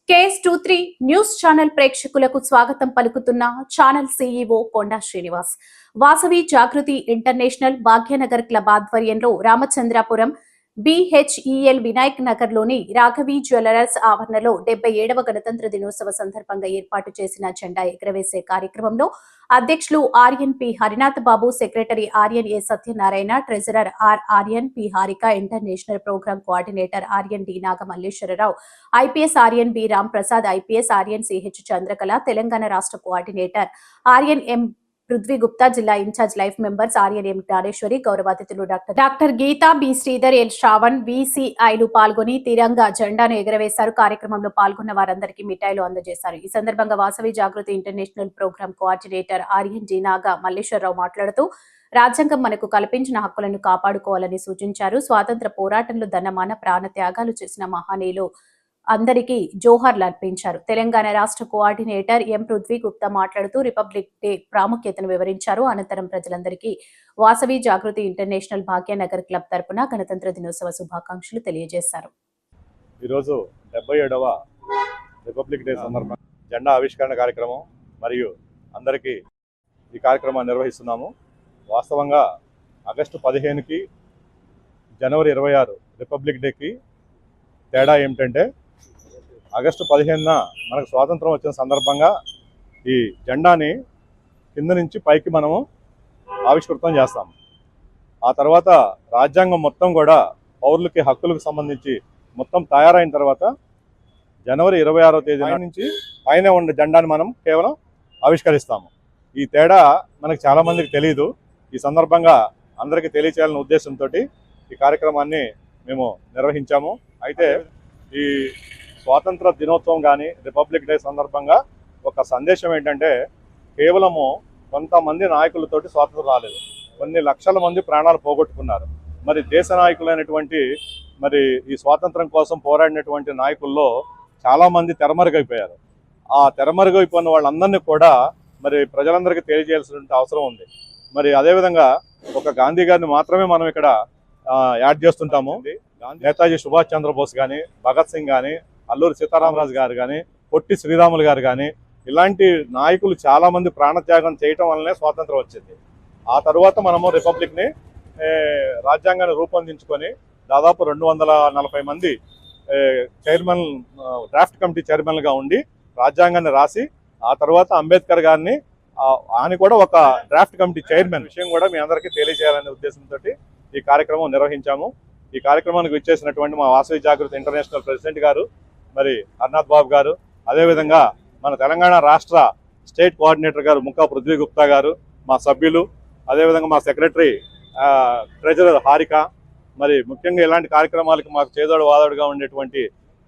KS23 news channel ప్రేక్షకులకు స్వాగతం పలుకుతున్న ఛానల్ CEO కొండా శ్రీనివాస్. వాసవి జాగృతి ఇంటర్నేషనల్ భాగ్యనగర్ క్లబ్ ఆధ్వర్యంలో రామచంద్రాపురం BHEL వినాయక్ నగర్ లోని రాఘవి జ్యువెలర్స్ ఆవరణలో 77వ గణతంత్ర దినోత్సవ సందర్భంగా ఏర్పాటు చేసిన జెండా ఎగురవేసే కార్యక్రమంలో అధ్యక్షులు Aryan P Harinath Babu, secretary Aryan A Satyanarayana, treasurer Aryan P Harika, international programme coordinator Aryan D Nagamalleswararao, IPS Aryan B Ram Prasad, IPS Aryan CH Chandrakala, Telangana రాష్ట్ర కోఆర్డినేటర్ ఆర్యన్ ఎం పృథ్వీ గుప్తా, జిల్లా incharge life members Aryan M Jnaneshwari, గౌరవ అతిథులు doctor Geetha, B Sridhar, L Shravan, VCIలు పాల్గొని తిరంగా జెండాను ఎగురవేశారు. కార్యక్రమంలో పాల్గొన్న వారందరికీ మిఠాయిలు అందజేశారు. ఈ సందర్భంగా Vasavi Jagruthi international programme coordinator Aryan G Naga Malleswararao మాట్లాడుతూ రాజ్యాంగం మనకు కల్పించిన హక్కులను కాపాడుకోవాలని సూచించారు. స్వాతంత్ర పోరాటంలో ధనమాన ప్రాణ త్యాగాలు చేసిన మహనీయులు అందరికీ జోహార్లు అర్పించారు. తెలంగాణ రాష్ట్ర కోఆర్డినేటర్ ఎం పృథ్వీ గుప్తా మాట్లాడుతూ రిపబ్లిక్ డే ప్రాముఖ్యతను వివరించారు. అనంతరం ప్రజలందరికీ వాసవి జాగృతి ఇంటర్నేషనల్ భాగ్యనగర్ క్లబ్ తరపున గణతంత్ర దినోత్సవ శుభాకాంక్షలు తెలియజేశారు. ఈరోజు 77వ రిపబ్లిక్ డే సందర్భంగా జెండా ఆవిష్కరణ కార్యక్రమం మరియు అందరికీ ఈ కార్యక్రమాన్ని నిర్వహిస్తున్నాము. వాస్తవంగా ఆగస్టు 15కి జనవరి 26 రిపబ్లిక్ డేకి తేడా ఏమిటంటే, ఆగస్టు 15న మనకు స్వాతంత్రం వచ్చిన సందర్భంగా ఈ జెండాని కింద నుంచి పైకి మనము ఆవిష్కృతం చేస్తాము. ఆ తర్వాత రాజ్యాంగం మొత్తం కూడా పౌరులకి హక్కులకు సంబంధించి మొత్తం తయారైన తర్వాత జనవరి 26వ తేదీ నుంచి పైన ఉన్న జెండాని మనం కేవలం ఆవిష్కరిస్తాము. ఈ తేడా మనకు చాలామందికి తెలియదు. ఈ సందర్భంగా అందరికీ తెలియచేయాలనే ఉద్దేశంతో ఈ కార్యక్రమాన్ని మేము నిర్వహించాము. అయితే ఈ స్వాతంత్ర దినోత్సవం కానీ రిపబ్లిక్ డే సందర్భంగా ఒక సందేశం ఏంటంటే, కేవలము కొంతమంది నాయకులతోటి స్వాతంత్రం రాలేదు, కొన్ని లక్షల మంది ప్రాణాలు పోగొట్టుకున్నారు. మరి దేశ నాయకులైనటువంటి మరి ఈ స్వాతంత్రం కోసం పోరాడినటువంటి నాయకుల్లో చాలామంది తెరమరుగైపోయారు. ఆ తెరమరుగైపోయిన వాళ్ళందరినీ కూడా మరి ప్రజలందరికీ తెలియజేయాల్సిన అవసరం ఉంది. మరి అదేవిధంగా ఒక గాంధీ గారిని మాత్రమే మనం ఇక్కడ యాడ్ చేస్తుంటాము. నేతాజీ సుభాష్ చంద్రబోస్ కానీ, భగత్ సింగ్ కానీ, అల్లూరి సీతారామరాజు గారు కానీ, పొట్టి శ్రీరాములు గారు కానీ, ఇలాంటి నాయకులు చాలామంది ప్రాణత్యాగం చేయటం వల్లనే స్వాతంత్రం వచ్చింది. ఆ తర్వాత మనము రిపబ్లిక్ని రాజ్యాంగాన్ని రూపొందించుకొని దాదాపు 240 మంది చైర్మన్, డ్రాఫ్ట్ కమిటీ చైర్మన్గా ఉండి రాజ్యాంగాన్ని రాసి, ఆ తర్వాత అంబేద్కర్ గారిని ఆయన కూడా ఒక డ్రాఫ్ట్ కమిటీ చైర్మన్ విషయం కూడా మీ అందరికీ తెలియజేయాలనే ఉద్దేశంతో ఈ కార్యక్రమం నిర్వహించాము. ఈ కార్యక్రమానికి విచ్చేసినటువంటి మా వాసవి జాగృతి ఇంటర్నేషనల్ ప్రెసిడెంట్ గారు, మరి హరినాథ్ బాబు గారు, అదేవిధంగా మన తెలంగాణ రాష్ట్ర స్టేట్ కోఆర్డినేటర్ గారు ముక్కా పృథ్వీ గుప్తా గారు, మా సభ్యులు, అదేవిధంగా మా సెక్రటరీ ట్రెజరర్ హారిక, మరి ముఖ్యంగా ఇలాంటి కార్యక్రమాలకు మాకు చేదోడు వాదోడుగా ఉండేటువంటి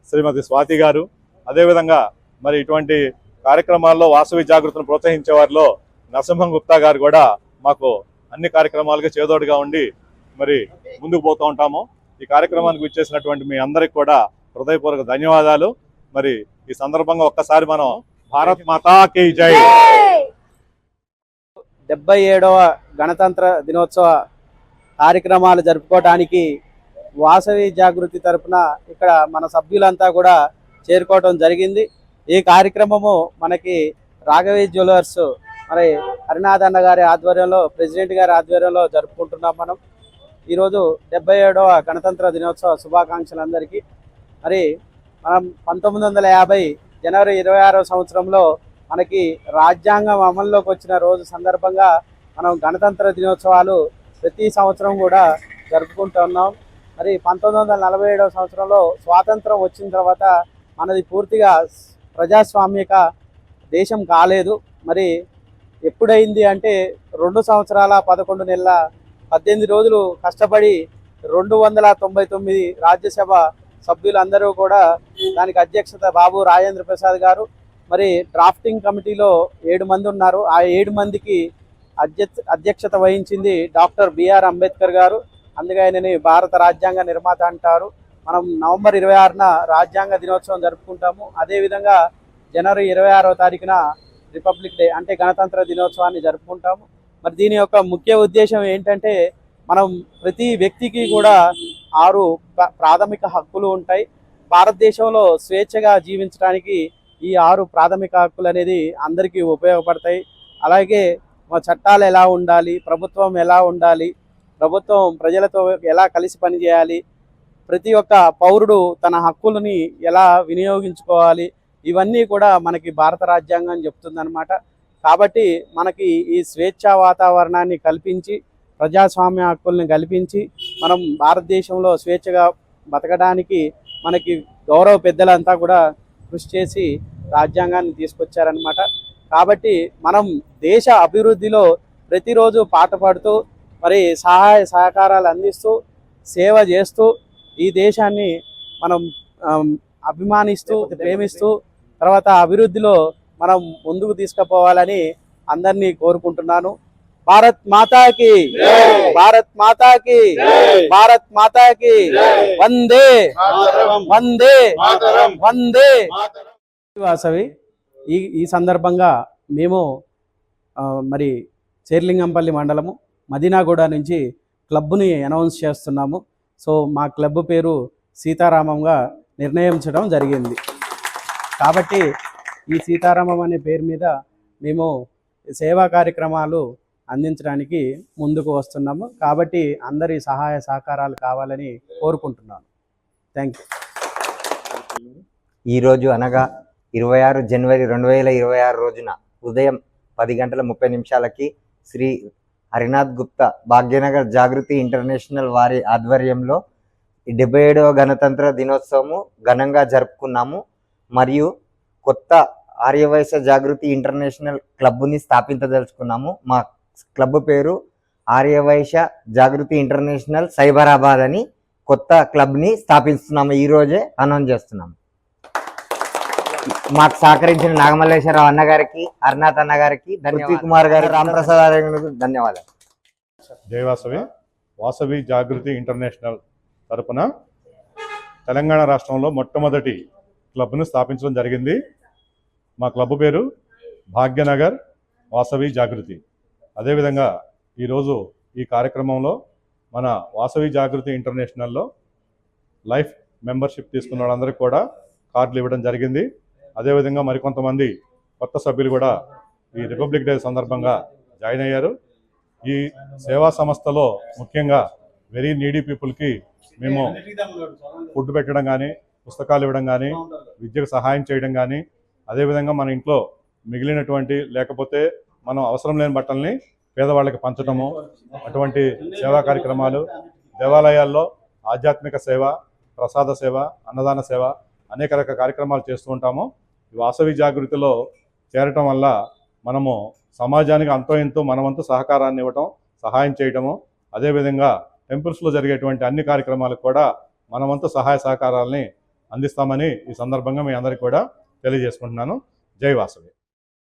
శ్రీమతి స్వాతి గారు, అదేవిధంగా మరి ఇటువంటి కార్యక్రమాల్లో వాసవి జాగృతిని ప్రోత్సహించే వారిలో నరసింహం గుప్తా గారు కూడా మాకు అన్ని కార్యక్రమాలకు చేదోడుగా ఉండి మరి ముందుకు పోతూ ఉంటాము. ఈ కార్యక్రమానికి విచ్చేసినటువంటి మీ అందరికి కూడా హృదయపూర్వక ధన్యవాదాలు. మరి ఈ సందర్భంగా ఒక్కసారి మనం భారత్ మాతా కీ జై. 77వ గణతంత్ర దినోత్సవ కార్యక్రమాలు జరుపుకోవడానికి వాసవి జాగృతి తరఫున ఇక్కడ మన సభ్యులంతా కూడా చేరుకోవడం జరిగింది. ఈ కార్యక్రమము మనకి రాఘవి జ్యువెలర్స్ మరి హరినాథ్ అన్న గారి ఆధ్వర్యంలో, ప్రెసిడెంట్ గారి ఆధ్వర్యంలో జరుపుకుంటున్నాం. మనం ఈరోజు 77వ గణతంత్ర దినోత్సవ శుభాకాంక్షలు అందరికీ. మరి మనం 1950 జనవరి 26వ సంవత్సరంలో మనకి రాజ్యాంగం అమల్లోకి వచ్చిన రోజు సందర్భంగా మనం గణతంత్ర దినోత్సవాలు ప్రతి సంవత్సరం కూడా జరుపుకుంటున్నాం. మరి 1947వ సంవత్సరంలో స్వాతంత్రం వచ్చిన తర్వాత మనది పూర్తిగా ప్రజాస్వామిక దేశం కాలేదు. మరి ఎప్పుడైంది అంటే 2 సంవత్సరాల 11 నెలల 18 రోజులు కష్టపడి 299 రాజ్యసభ సభ్యులందరూ కూడా దానికి అధ్యక్షత బాబు రాజేంద్ర ప్రసాద్ గారు, మరి డ్రాఫ్టింగ్ కమిటీలో 7 మంది ఉన్నారు. ఆ 7 మందికి అధ్యక్షత వహించింది డాక్టర్ బిఆర్ అంబేద్కర్ గారు. అందుకే ఆయనని భారత రాజ్యాంగ నిర్మాత అంటారు. మనం నవంబర్ 26న రాజ్యాంగ దినోత్సవం జరుపుకుంటాము. అదేవిధంగా జనవరి 26వ తారీఖున రిపబ్లిక్ డే అంటే గణతంత్ర దినోత్సవాన్ని జరుపుకుంటాము. మరి దీని యొక్క ముఖ్య ఉద్దేశం ఏంటంటే, మనం ప్రతి వ్యక్తికి కూడా 6 ప్రాథమిక హక్కులు ఉంటాయి. భారతదేశంలో స్వేచ్ఛగా జీవించడానికి ఈ 6 ప్రాథమిక హక్కులు అనేది అందరికీ ఉపయోగపడతాయి. అలాగే మా చట్టాలు ఎలా ఉండాలి, ప్రభుత్వం ఎలా ఉండాలి, ప్రభుత్వం ప్రజలతో ఎలా కలిసి పనిచేయాలి, ప్రతి ఒక్క పౌరుడు తన హక్కులని ఎలా వినియోగించుకోవాలి, ఇవన్నీ కూడా మనకి భారత రాజ్యాంగం చెప్తుందన్నమాట. కాబట్టి మనకి ఈ స్వేచ్ఛా వాతావరణాన్ని కల్పించి, ప్రజాస్వామ్య హక్కుల్ని కల్పించి, మనం భారతదేశంలో స్వేచ్ఛగా బతకడానికి మనకి గౌరవ పెద్దలంతా కూడా కృషి చేసి రాజ్యాంగాన్ని తీసుకొచ్చారనమాట. కాబట్టి మనం దేశ అభివృద్ధిలో ప్రతిరోజు పాట పాడుతూ, మరి సహాయ సహకారాలు అందిస్తూ, సేవ చేస్తూ, ఈ దేశాన్ని మనం అభిమానిస్తూ, ప్రేమిస్తూ, తర్వాత అభివృద్ధిలో మనం ముందుకు తీసుకుపోవాలని అందరినీ కోరుకుంటున్నాను. భారత్ మాతాకి, భారత్ మాతాకి, భారత్ మాతాకి, వందే వందే వందే. వాసవి ఈ సందర్భంగా మేము మరి చేర్లింగంపల్లి మండలము మదీనాగూడ నుంచి క్లబ్ని అనౌన్స్ చేస్తున్నాము. సో మా క్లబ్ పేరు సీతారామంగా నిర్ణయించడం జరిగింది. కాబట్టి ఈ సీతారామం అనే పేరు మీద మేము సేవా కార్యక్రమాలు అందించడానికి ముందుకు వస్తున్నాము. కాబట్టి అందరి సహాయ సహకారాలు కావాలని కోరుకుంటున్నాను. Thank you. ఈరోజు అనగా 26 జనవరి 2026 రోజున ఉదయం 10:30 శ్రీ హరినాథ్ గుప్తా భాగ్యనగర్ జాగృతి ఇంటర్నేషనల్ వారి ఆధ్వర్యంలో 77వ గణతంత్ర దినోత్సవము ఘనంగా జరుపుకున్నాము. మరియు కొత్త ఆర్యవైశ్య జాగృతి ఇంటర్నేషనల్ క్లబ్ని స్థాపించదలుచుకున్నాము. మా క్లబ్ పేరు ఆర్యవైశ్య జాగృతి ఇంటర్నేషనల్ సైబరాబాద్ అని కొత్త క్లబ్ని స్థాపిస్తున్నాము. ఈరోజే అనౌన్స్ చేస్తున్నాము. మాకు సహకరించిన నాగమల్లేశ్వరరావు అన్నగారికి, హరినాథ్ అన్నగారికి, పృథ్వీ కుమార్ గారు, రామప్రసాద్ గారికి ధన్యవాదాలు. జై వాసవి. వాసవి జాగృతి ఇంటర్నేషనల్ తరపున తెలంగాణ రాష్ట్రంలో మొట్టమొదటి క్లబ్ను స్థాపించడం జరిగింది. మా క్లబ్ పేరు భాగ్యనగర్ వాసవి జాగృతి. అదేవిధంగా ఈరోజు ఈ కార్యక్రమంలో మన వాసవి జాగృతి ఇంటర్నేషనల్లో లైఫ్ మెంబర్షిప్ తీసుకున్న వాళ్ళందరికీ కూడా కార్డులు ఇవ్వడం జరిగింది. అదేవిధంగా మరికొంతమంది కొత్త సభ్యులు కూడా ఈ రిపబ్లిక్ డే సందర్భంగా జాయిన్ అయ్యారు. ఈ సేవా సంస్థలో ముఖ్యంగా వెరీ నీడీ పీపుల్కి మేము ఫుడ్ పెట్టడం కానీ, పుస్తకాలు ఇవ్వడం కానీ, విద్యకు సహాయం చేయడం కానీ, అదేవిధంగా మన ఇంట్లో మిగిలినటువంటి లేకపోతే మనం అవసరం లేని బట్టల్ని పేదవాళ్ళకి పంచడము, అటువంటి సేవా కార్యక్రమాలు, దేవాలయాల్లో ఆధ్యాత్మిక సేవ, ప్రసాద సేవ, అన్నదాన సేవ, అనేక రకాల కార్యక్రమాలు చేస్తూ ఉంటాము. ఈ వాసవి జాగృతిలో చేరటం వల్ల మనము సమాజానికి అంతో ఎంతో మనవంతు సహకారాన్ని ఇవ్వటం, సహాయం చేయటము, అదేవిధంగా టెంపుల్స్లో జరిగేటువంటి అన్ని కార్యక్రమాలకు కూడా మనవంతు సహాయ సహకారాలని అందిస్తామని ఈ సందర్భంగా మీ అందరికీ కూడా తెలియజేసుకుంటున్నాను. జై వాసవి.